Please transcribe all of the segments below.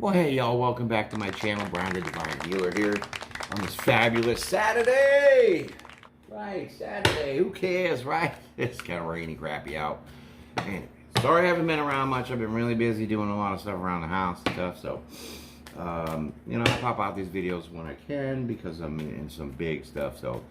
Well, hey y'all, welcome back to my channel. Brian the Divine Healer here on this fabulous Saturday. Right, Saturday, who cares, right? It's kind of rainy, crappy out. Anyway, sorry I haven't been around much. I've been really busy doing a lot of stuff around the house and stuff, so, you know, I pop out these videos when I can because I'm in some big stuff, so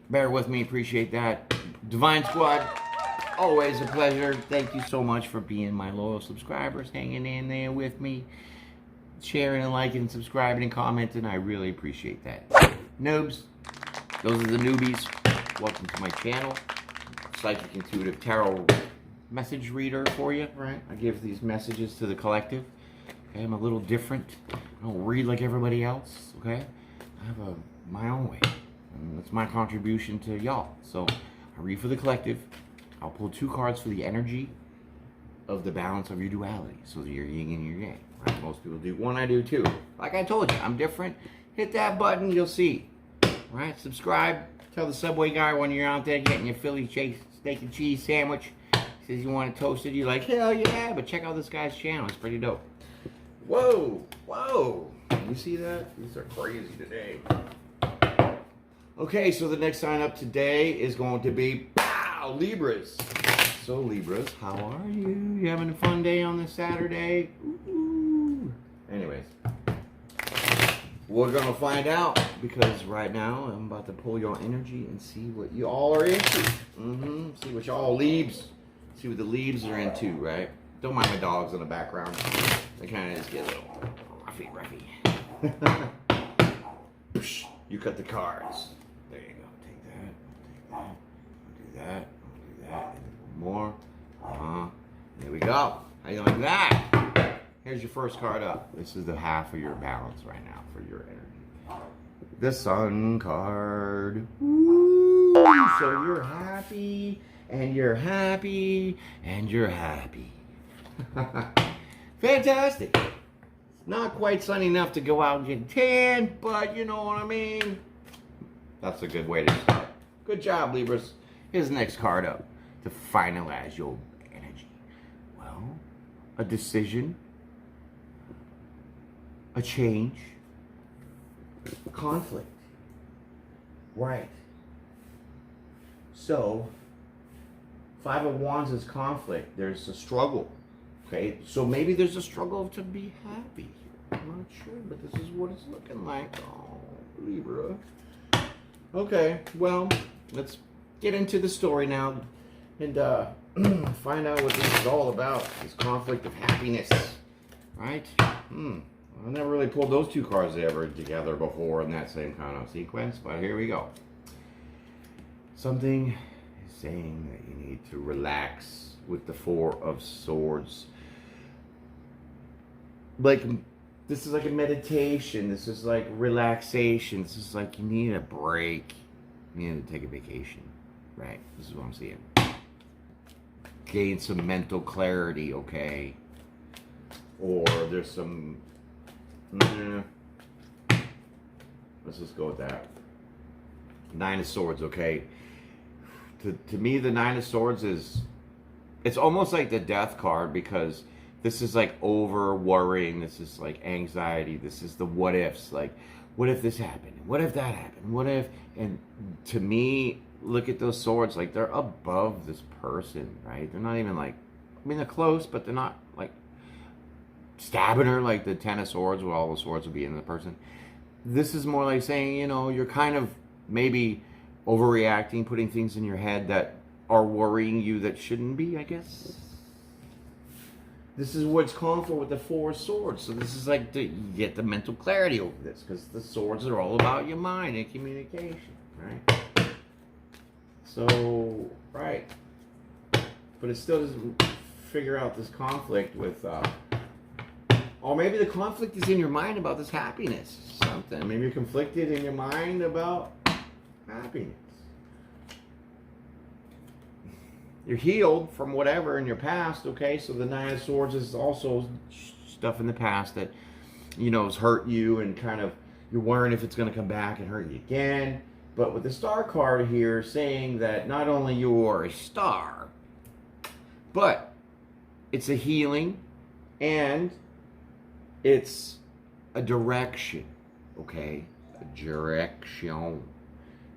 bear with me, appreciate that. Divine Squad, always a pleasure. Thank you so much for being my loyal subscribers, hanging in there with me, sharing and liking and subscribing and commenting. I really appreciate that. Noobs, those are the newbies. Welcome to my channel. Psychic Intuitive Tarot message reader for you, right? I give these messages to the collective. Okay, I'm a little different. I don't read like everybody else, okay? I have my own way. And that's my contribution to y'all. So I read for the collective. I'll pull 2 cards for the energy of the balance of your duality. So your yin and your yang. Right? Most people do one, I do 2. Like I told you, I'm different. Hit that button, you'll see. Right? Subscribe. Tell the Subway guy when you're out there getting your Philly steak and cheese sandwich. He says you want it toasted. You're like, hell yeah. But check out this guy's channel. It's pretty dope. Whoa. Whoa. You see that? These are crazy today. Okay, so the next sign up today is going to be Libras. So Libras, how are you? You having a fun day on this Saturday? Ooh. Anyways, we're gonna find out because right now I'm about to pull your energy and see what you all are into. See what y'all leaves. See what the leaves are into, right? Don't mind my dogs in the background. They kind of just get a little ruffy. You cut the cards. There you go. Take that. Do that. More. There we go. How you like that? Here's your first card up. This is the half of your balance right now for your energy. The Sun card. Woo! So you're happy, and you're happy, and you're happy. Fantastic. It's not quite sunny enough to go out and get tan, but you know what I mean. That's a good way to start. Good job, Libras. Here's the next card up to finalize your energy. Well, a decision, a change, conflict. Right. So, 5 of Wands is conflict. There's a struggle. Okay, so maybe there's a struggle to be happy. I'm not sure, but this is what it's looking like. Oh, Libra. Okay, well, let's get into the story now and find out what this is all about. This conflict of happiness, right? I never really pulled those 2 cards ever together before in that same kind of sequence, but here we go. Something is saying that you need to relax with the 4 of Swords. Like, this is like a meditation. This is like relaxation. This is like you need a break. You need to take a vacation. Right, this is what I'm seeing. Gain some mental clarity, okay? Or there's some... let's just go with that. 9 of Swords, okay? To me, the 9 of Swords is... It's almost like the Death card because this is like over-worrying. This is like anxiety. This is the what-ifs. Like, what if this happened? What if that happened? What if... And to me... Look at those swords, like they're above this person, right? They're not even like, I mean, they're close, but they're not like stabbing her like the 10 of Swords where all the swords would be in the person. This is more like saying, you know, you're kind of maybe overreacting, putting things in your head that are worrying you that shouldn't be, I guess. This is what's called for with the 4 of Swords. So this is like, you get the mental clarity over this because the swords are all about your mind and communication, right? So, right. But it still doesn't figure out this conflict with, or maybe the conflict is in your mind about this happiness. Something. Maybe you're conflicted in your mind about happiness. You're healed from whatever in your past, okay? So the Nine of Swords is also stuff in the past that, you know, has hurt you and kind of, you're worrying if it's going to come back and hurt you again. But with the Star card here saying that not only you are a star, but it's a healing and it's a direction, okay? A direction.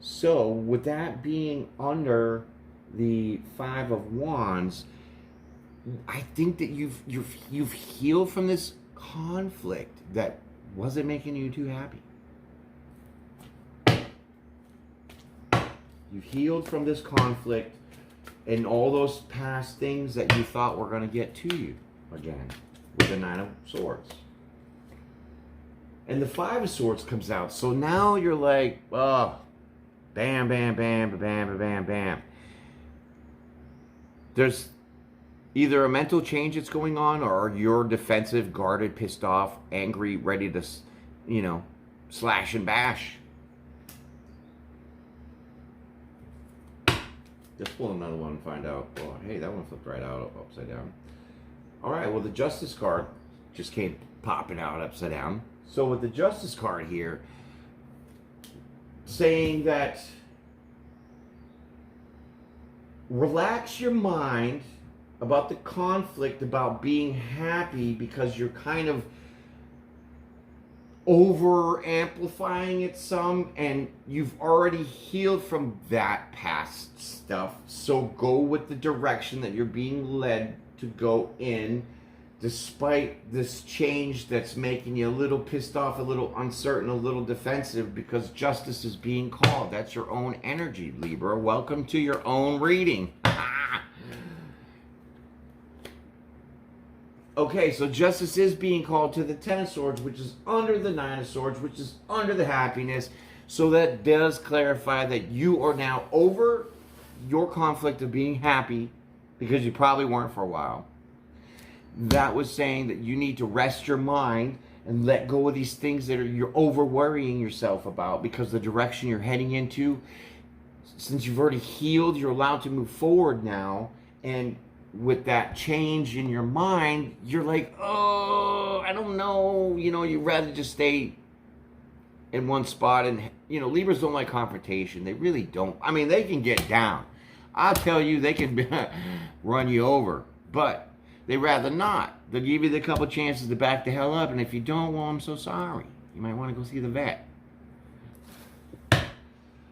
So with that being under the Five of Wands, I think that you've healed from this conflict that wasn't making you too happy. You've healed from this conflict and all those past things that you thought were going to get to you again with the Nine of Swords. And the Five of Swords comes out. So now you're like, oh, bam, bam, bam, bam, bam, bam, bam. There's either a mental change that's going on, or you're defensive, guarded, pissed off, angry, ready to, you know, slash and bash. Let's pull another one and find out. Oh, hey, that one flipped right out upside down. All right, well, the Justice card just came popping out upside down. So with the Justice card here, saying that relax your mind about the conflict, about being happy, because you're kind of over amplifying it some, and you've already healed from that past stuff. So go with the direction that you're being led to go in, despite this change that's making you a little pissed off, a little uncertain, a little defensive, because justice is being called. That's your own energy, Libra. Welcome to your own reading. Okay, so justice is being called to the Ten of Swords, which is under the Nine of Swords, which is under the happiness. So that does clarify that you are now over your conflict of being happy, because you probably weren't for a while. That was saying that you need to rest your mind and let go of these things that you're over worrying yourself about, because the direction you're heading into, since you've already healed, you're allowed to move forward now. And with that change in your mind, you're like, oh, I don't know, you know, you'd rather just stay in one spot. And, you know, Libras don't like confrontation. They really don't. I mean, they can get down. I'll tell you, they can run you over, but they rather not. They'll give you a couple chances to back the hell up, and if you don't, well, I'm so sorry. You might want to go see the vet.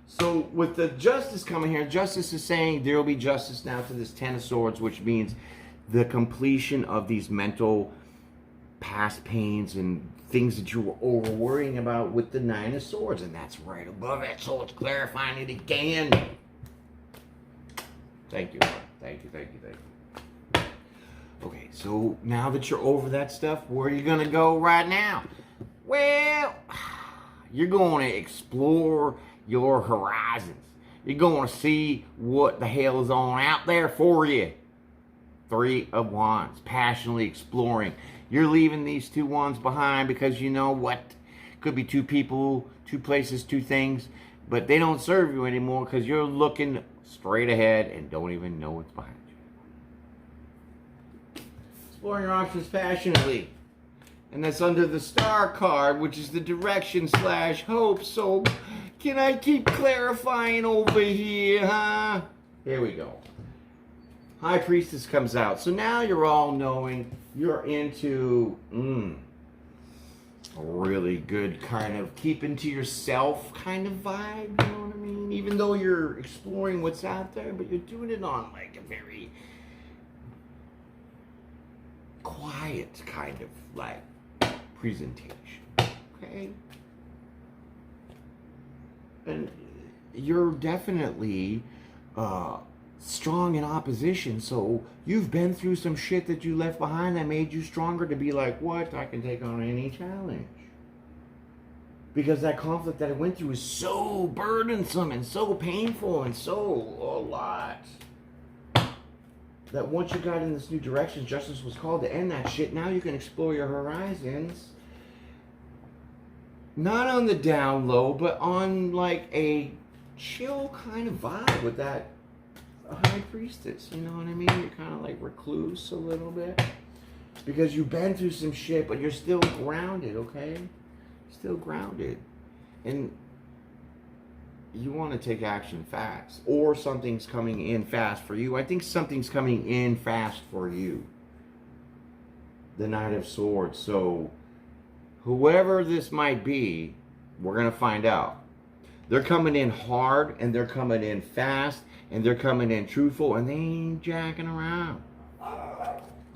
So with the Justice coming here, Justice is saying there will be justice now to this Ten of Swords, which means the completion of these mental past pains and things that you were over worrying about with the Nine of Swords. And that's right above it, so it's clarifying it again. Thank you. Thank you, thank you, thank you. Okay, so now that you're over that stuff, where are you going to go right now? Well, you're going to explore your horizons. You're going to see what the hell is on out there for you. Three of Wands, passionately exploring. You're leaving these two wands behind because you know what? Could be two people, two places, two things, but they don't serve you anymore because you're looking straight ahead and don't even know what's behind you. Exploring your options passionately. And that's under the Star card, which is the direction / hope. So can I keep clarifying over here, huh? Here we go. High Priestess comes out. So now you're all knowing you're into a really good kind of keeping to yourself kind of vibe, you know what I mean? Even though you're exploring what's out there, but you're doing it on like a very quiet kind of like presentation, okay? And you're definitely strong in opposition, so you've been through some shit that you left behind that made you stronger to be like, what? I can take on any challenge. Because that conflict that I went through is so burdensome and so painful and so a lot. That once you got in this new direction, justice was called to end that shit. Now you can explore your horizons. Not on the down low, but on like a chill kind of vibe with that high priestess. You know what I mean? You're kind of like recluse a little bit. Because you've been through some shit, but you're still grounded, okay? Still grounded. And you want to take action fast. Or something's coming in fast for you. I think something's coming in fast for you. The Knight of Swords. So, whoever this might be, we're going to find out. They're coming in hard, and they're coming in fast, and they're coming in truthful, and they ain't jacking around.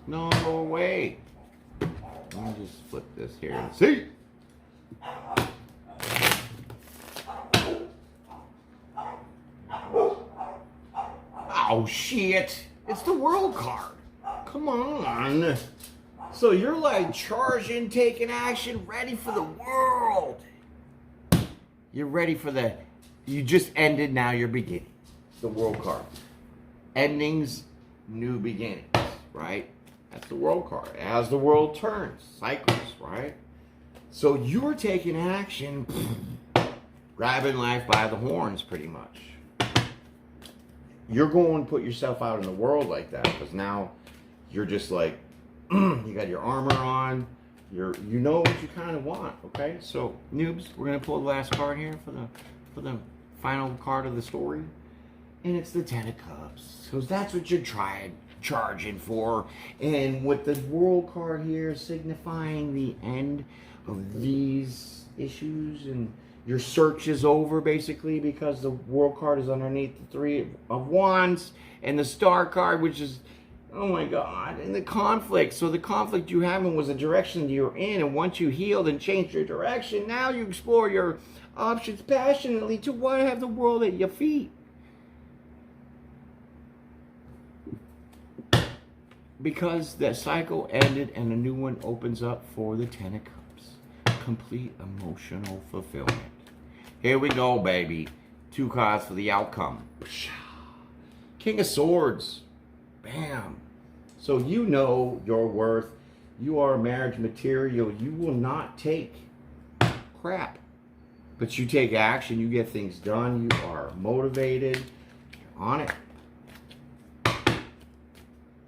No way. Let me just flip this here and see. Oh, shit. It's the World card. Come on. So you're like charging, taking action, ready for the world. You're ready for the... You just ended, now you're beginning. It's the World card. Endings, new beginnings, right? That's the World card. As the world turns, cycles, right? So you're taking action, grabbing life by the horns, pretty much. You're going to put yourself out in the world like that, because now you're just like, you got your armor on, you know what you kind of want, okay? So, noobs, we're going to pull the last card here for the final card of the story. And it's the Ten of Cups. Because that's what you're charging for. And with the World card here signifying the end of these issues, and your search is over basically, because the World card is underneath the Three of Wands, and the Star card, which is, oh my God, and the conflict. So the conflict you having was the direction you're in, and once you healed and changed your direction, now you explore your options passionately to want to have the world at your feet. Because that cycle ended and a new one opens up for the Ten of Cups. Complete emotional fulfillment. Here we go, baby. 2 cards for the outcome. King of Swords. Bam. So you know your worth. You are marriage material. You will not take crap. But you take action. You get things done. You are motivated. You're on it.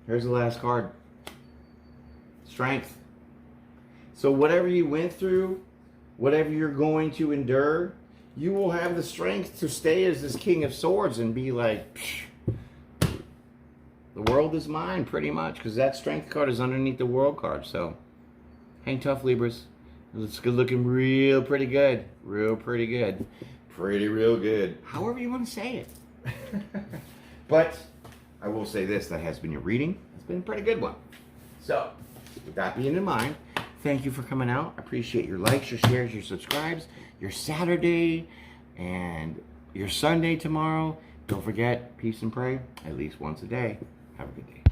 Here's the last card. Strength. So whatever you went through, whatever you're going to endure, you will have the strength to stay as this King of Swords and be like, psh, the world is mine, pretty much, because that Strength card is underneath the World card. So hang tough, Libras. It's looking real pretty good. Real pretty good. Real good. However you want to say it. But I will say this, that has been your reading. It's been a pretty good one. So, with that being in mind, thank you for coming out. I appreciate your likes, your shares, your subscribes, your Saturday, and your Sunday tomorrow. Don't forget, peace and pray at least once a day. Have a good day.